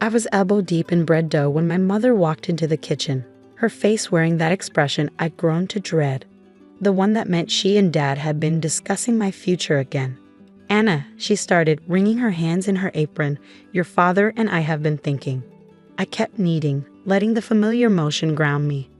I was elbow deep in bread dough when my mother walked into the kitchen, her face wearing that expression I'd grown to dread, the one that meant she and Dad had been discussing my future again. "Anna," she started, wringing her hands in her apron, "your father and I have been thinking." I kept kneading, letting the familiar motion ground me.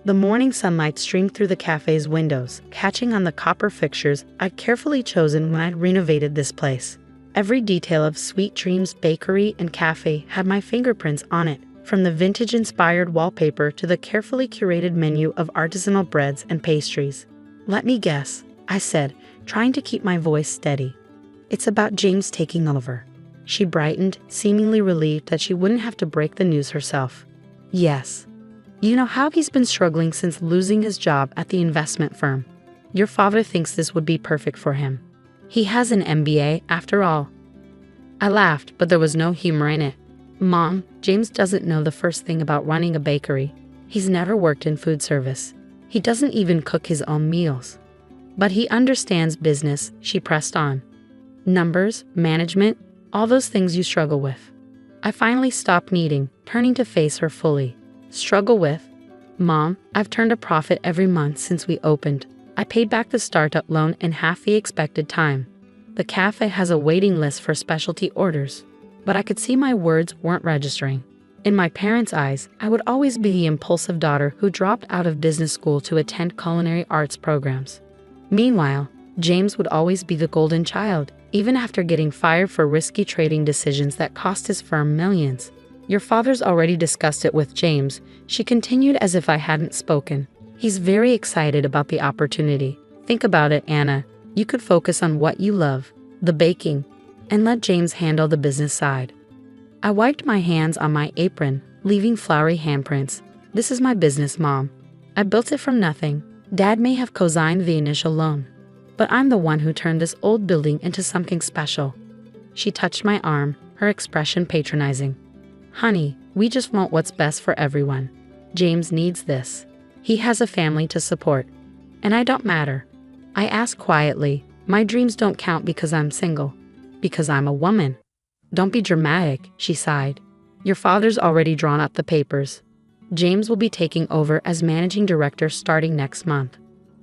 The morning sunlight streamed through the cafe's windows, catching on the copper fixtures I'd carefully chosen when I'd renovated this place. Every detail of Sweet Dreams Bakery and Cafe had my fingerprints on it, from the vintage-inspired wallpaper to the carefully curated menu of artisanal breads and pastries. "Let me guess," I said, trying to keep my voice steady. "It's about James taking over." She brightened, seemingly relieved that she wouldn't have to break the news herself. "Yes. You know how he's been struggling since losing his job at the investment firm. Your father thinks this would be perfect for him. He has an MBA, after all." I laughed, but there was no humor in it. "Mom, James doesn't know the first thing about running a bakery. He's never worked in food service. He doesn't even cook his own meals. But he understands business," she pressed on. "Numbers, management, all those things you struggle with." I finally stopped kneading, turning to face her fully. "Struggle with? Mom, I've turned a profit every month since we opened. I paid back the startup loan in half the expected time. The cafe has a waiting list for specialty orders." But I could see my words weren't registering. In my parents' eyes, I would always be the impulsive daughter who dropped out of business school to attend culinary arts programs. Meanwhile, James would always be the golden child, even after getting fired for risky trading decisions that cost his firm millions. "Your father's already discussed it with James," she continued as if I hadn't spoken. "He's very excited about the opportunity. Think about it, Anna. You could focus on what you love, the baking, and let James handle the business side." I wiped my hands on my apron, leaving floury handprints. "This is my business, Mom. I built it from nothing. Dad may have co-signed the initial loan, but I'm the one who turned this old building into something special." She touched my arm, her expression patronizing. "Honey, we just want what's best for everyone. James needs this. He has a family to support. And I don't matter." I asked quietly, "My dreams don't count because I'm single. Because I'm a woman." "Don't be dramatic," she sighed. "Your father's already drawn up the papers. James will be taking over as managing director starting next month."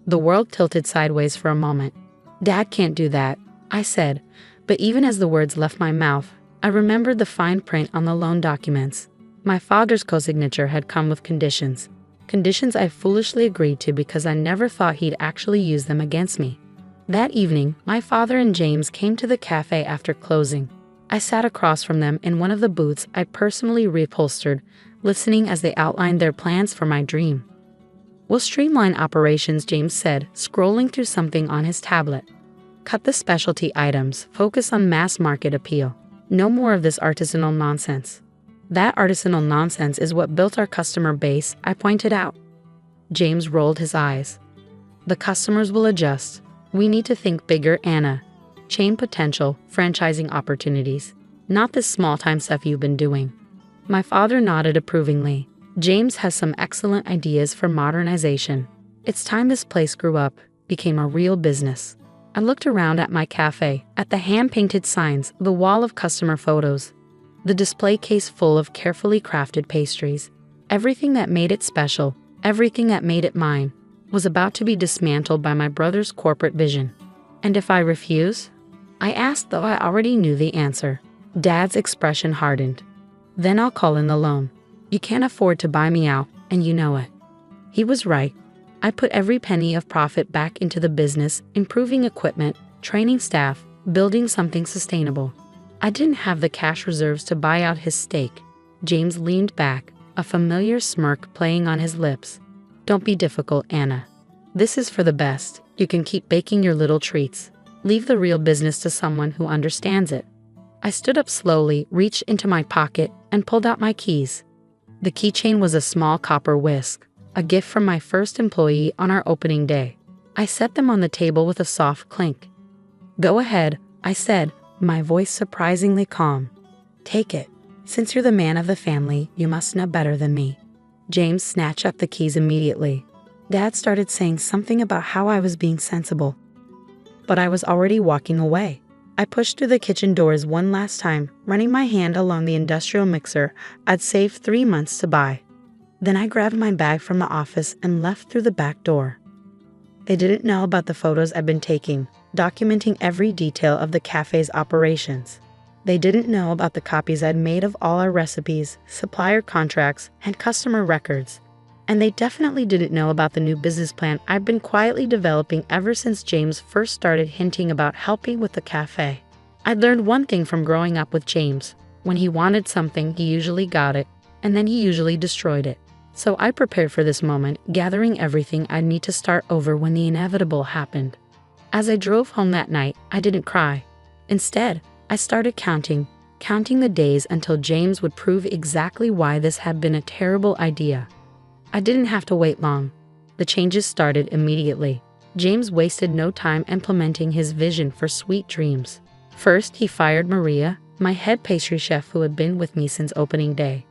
The world tilted sideways for a moment. "Dad can't do that," I said, but even as the words left my mouth, I remembered the fine print on the loan documents. My father's co-signature had come with conditions. Conditions I foolishly agreed to because I never thought he'd actually use them against me. That evening, my father and James came to the cafe after closing. I sat across from them in one of the booths I personally reupholstered, listening as they outlined their plans for my dream. "We'll streamline operations," James said, scrolling through something on his tablet. "Cut the specialty items, focus on mass market appeal. No more of this artisanal nonsense." "That artisanal nonsense is what built our customer base," I pointed out. James rolled his eyes. "The customers will adjust. We need to think bigger, Anna. Chain potential, franchising opportunities. Not this small-time stuff you've been doing." My father nodded approvingly. "James has some excellent ideas for modernization. It's time this place grew up, became a real business." I looked around at my cafe, at the hand-painted signs, the wall of customer photos, the display case full of carefully crafted pastries. Everything that made it special, everything that made it mine, was about to be dismantled by my brother's corporate vision. "And if I refuse?" I asked, though I already knew the answer. Dad's expression hardened. "Then I'll call in the loan. You can't afford to buy me out, and you know it." He was right. I put every penny of profit back into the business, improving equipment, training staff, building something sustainable. I didn't have the cash reserves to buy out his stake. James leaned back, a familiar smirk playing on his lips. "Don't be difficult, Anna. This is for the best. You can keep baking your little treats. Leave the real business to someone who understands it." I stood up slowly, reached into my pocket, and pulled out my keys. The keychain was a small copper whisk, a gift from my first employee on our opening day. I set them on the table with a soft clink. "Go ahead," I said, my voice surprisingly calm. "Take it. Since you're the man of the family, you must know better than me." James snatched up the keys immediately. Dad started saying something about how I was being sensible. But I was already walking away. I pushed through the kitchen doors one last time, running my hand along the industrial mixer I'd saved 3 months to buy. Then I grabbed my bag from the office and left through the back door. They didn't know about the photos I'd been taking, documenting every detail of the cafe's operations. They didn't know about the copies I'd made of all our recipes, supplier contracts, and customer records. And they definitely didn't know about the new business plan I'd been quietly developing ever since James first started hinting about helping with the cafe. I'd learned one thing from growing up with James. When he wanted something, he usually got it, and then he usually destroyed it. So I prepared for this moment, gathering everything I'd need to start over when the inevitable happened. As I drove home that night, I didn't cry. Instead, I started counting the days until James would prove exactly why this had been a terrible idea. I didn't have to wait long. The changes started immediately. James wasted no time implementing his vision for sweet dreams. First, he fired Maria, my head pastry chef who had been with me since opening day.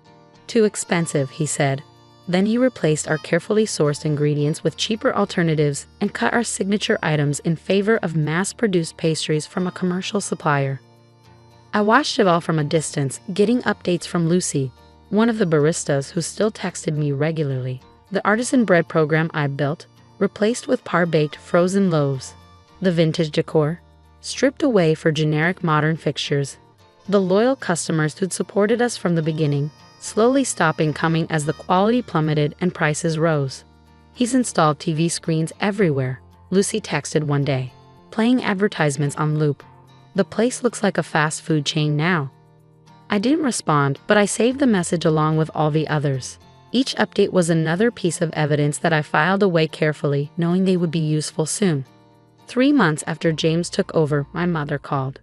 Too expensive, he said. Then he replaced our carefully sourced ingredients with cheaper alternatives and cut our signature items in favor of mass-produced pastries from a commercial supplier. I watched it all from a distance, getting updates from Lucy, one of the baristas who still texted me regularly. The artisan bread program I built, replaced with par-baked frozen loaves. The vintage decor, stripped away for generic modern fixtures. The loyal customers who'd supported us from the beginning, slowly stopping coming as the quality plummeted and prices rose. He's installed TV screens everywhere, Lucy texted one day, playing advertisements on loop. The place looks like a fast food chain now. I didn't respond, but I saved the message along with all the others. Each update was another piece of evidence that I filed away carefully, knowing they would be useful soon. 3 months after James took over, my mother called.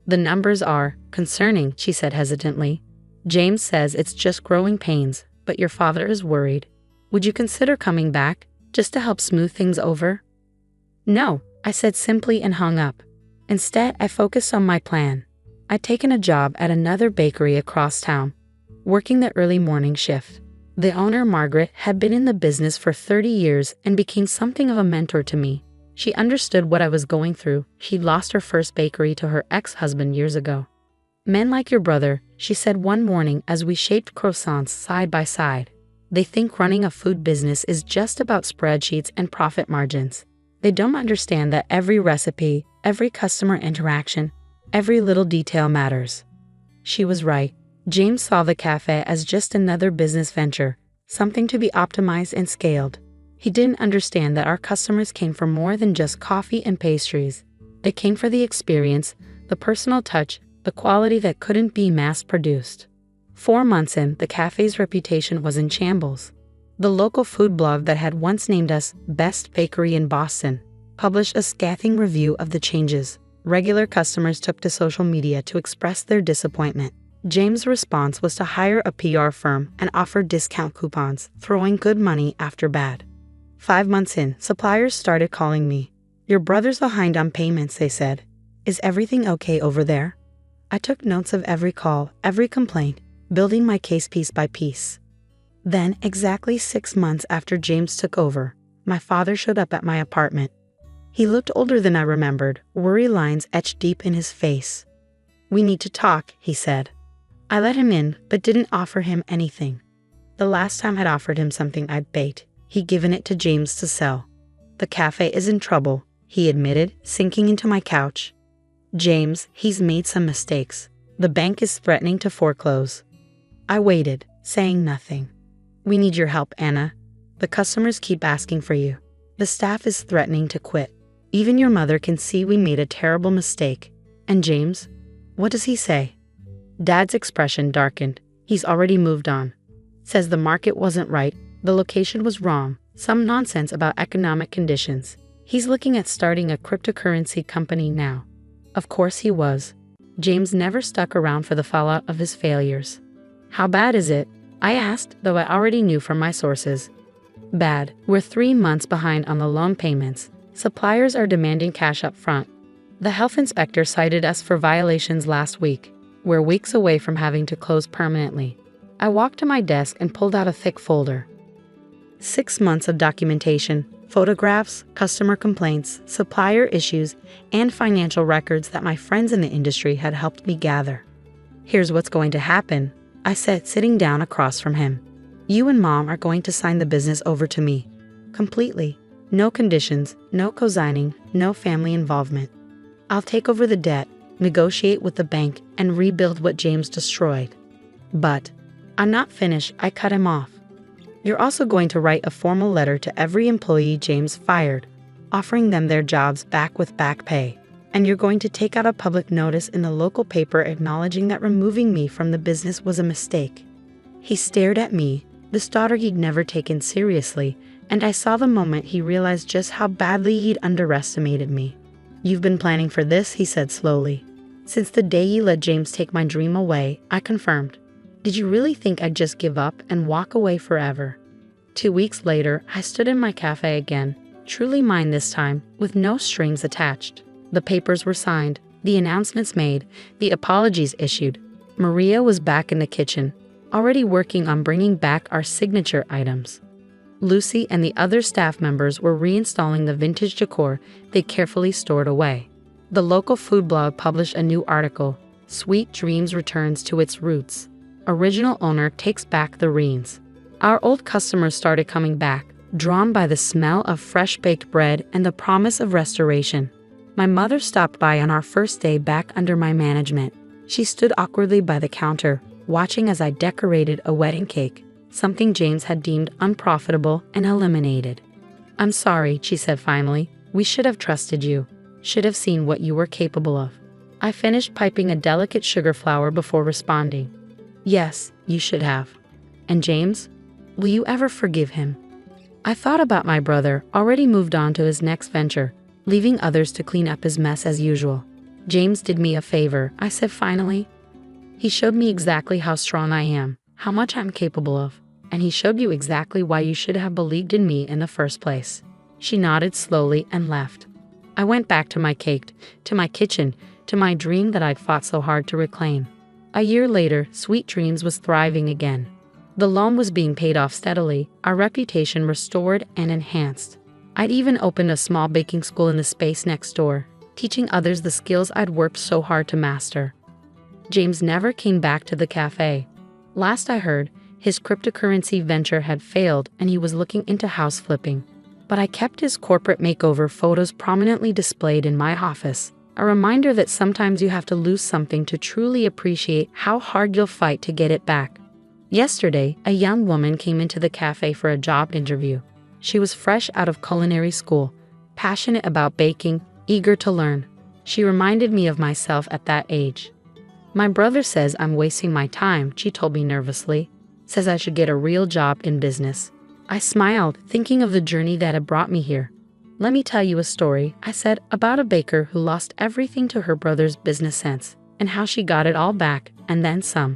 The numbers are concerning, she said hesitantly. James says it's just growing pains, but your father is worried. Would you consider coming back, just to help smooth things over? No, I said simply and hung up. Instead, I focused on my plan. I'd taken a job at another bakery across town, working the early morning shift. The owner, Margaret, had been in the business for 30 years and became something of a mentor to me. She understood what I was going through. She'd lost her first bakery to her ex-husband years ago. Men like your brother, she said one morning as we shaped croissants side by side. They think running a food business is just about spreadsheets and profit margins. They don't understand that every recipe, every customer interaction, every little detail matters. She was right. James saw the cafe as just another business venture, something to be optimized and scaled. He didn't understand that our customers came for more than just coffee and pastries. They came for the experience, the personal touch, the quality that couldn't be mass-produced. 4 months in, the cafe's reputation was in shambles. The local food blog that had once named us Best Bakery in Boston published a scathing review of the changes. Regular customers took to social media to express their disappointment. James' response was to hire a PR firm and offer discount coupons, throwing good money after bad. 5 months in, suppliers started calling me. Your brother's behind on payments, they said. Is everything okay over there? I took notes of every call, every complaint, building my case piece by piece. Then, exactly 6 months after James took over, my father showed up at my apartment. He looked older than I remembered, worry lines etched deep in his face. We need to talk, he said. I let him in, but didn't offer him anything. The last time I'd offered him something I'd baked, he'd given it to James to sell. The cafe is in trouble, he admitted, sinking into my couch. James, he's made some mistakes. The bank is threatening to foreclose. I waited, saying nothing. We need your help, Anna. The customers keep asking for you. The staff is threatening to quit. Even your mother can see we made a terrible mistake. And James? What does he say? Dad's expression darkened. He's already moved on. Says the market wasn't right, the location was wrong, some nonsense about economic conditions. He's looking at starting a cryptocurrency company now. Of course he was. James never stuck around for the fallout of his failures. How bad is it? I asked, though I already knew from my sources. Bad. We're 3 months behind on the loan payments. Suppliers are demanding cash up front. The health inspector cited us for violations last week. We're weeks away from having to close permanently. I walked to my desk and pulled out a thick folder. 6 months of documentation, photographs, customer complaints, supplier issues, and financial records that my friends in the industry had helped me gather. "Here's what's going to happen," I said, sitting down across from him. "You and Mom are going to sign the business over to me. Completely. No conditions, no co-signing, no family involvement. I'll take over the debt, negotiate with the bank, and rebuild what James destroyed." "But I'm not finished," I cut him off. "You're also going to write a formal letter to every employee James fired, offering them their jobs back with back pay. And you're going to take out a public notice in the local paper acknowledging that removing me from the business was a mistake." He stared at me, this daughter he'd never taken seriously, and I saw the moment he realized just how badly he'd underestimated me. "You've been planning for this," he said slowly. "Since the day you let James take my dream away," I confirmed. "Did you really think I'd just give up and walk away forever?" 2 weeks later, I stood in my cafe again, truly mine this time, with no strings attached. The papers were signed, the announcements made, the apologies issued. Maria was back in the kitchen, already working on bringing back our signature items. Lucy and the other staff members were reinstalling the vintage decor they carefully stored away. The local food blog published a new article, "Sweet Dreams Returns to Its Roots. Original owner takes back the reins." Our old customers started coming back, drawn by the smell of fresh-baked bread and the promise of restoration. My mother stopped by on our first day back under my management. She stood awkwardly by the counter, watching as I decorated a wedding cake, something James had deemed unprofitable and eliminated. "I'm sorry," she said finally. "We should have trusted you. Should have seen what you were capable of." I finished piping a delicate sugar flower before responding. "Yes, you should have. And James? Will you ever forgive him?" I thought about my brother, already moved on to his next venture, leaving others to clean up his mess as usual. "James did me a favor," I said finally. "He showed me exactly how strong I am, how much I'm capable of, and he showed you exactly why you should have believed in me in the first place." She nodded slowly and left. I went back to my cake, to my kitchen, to my dream that I'd fought so hard to reclaim. A year later, Sweet Dreams was thriving again. The loan was being paid off steadily, our reputation restored and enhanced. I'd even opened a small baking school in the space next door, teaching others the skills I'd worked so hard to master. James never came back to the cafe. Last I heard, his cryptocurrency venture had failed and he was looking into house flipping. But I kept his corporate makeover photos prominently displayed in my office, a reminder that sometimes you have to lose something to truly appreciate how hard you'll fight to get it back. Yesterday, a young woman came into the cafe for a job interview. She was fresh out of culinary school, passionate about baking, eager to learn. She reminded me of myself at that age. "My brother says I'm wasting my time," she told me nervously. "Says I should get a real job in business." I smiled, thinking of the journey that had brought me here. "Let me tell you a story," I said, "about a baker who lost everything to her brother's business sense, and how she got it all back, and then some."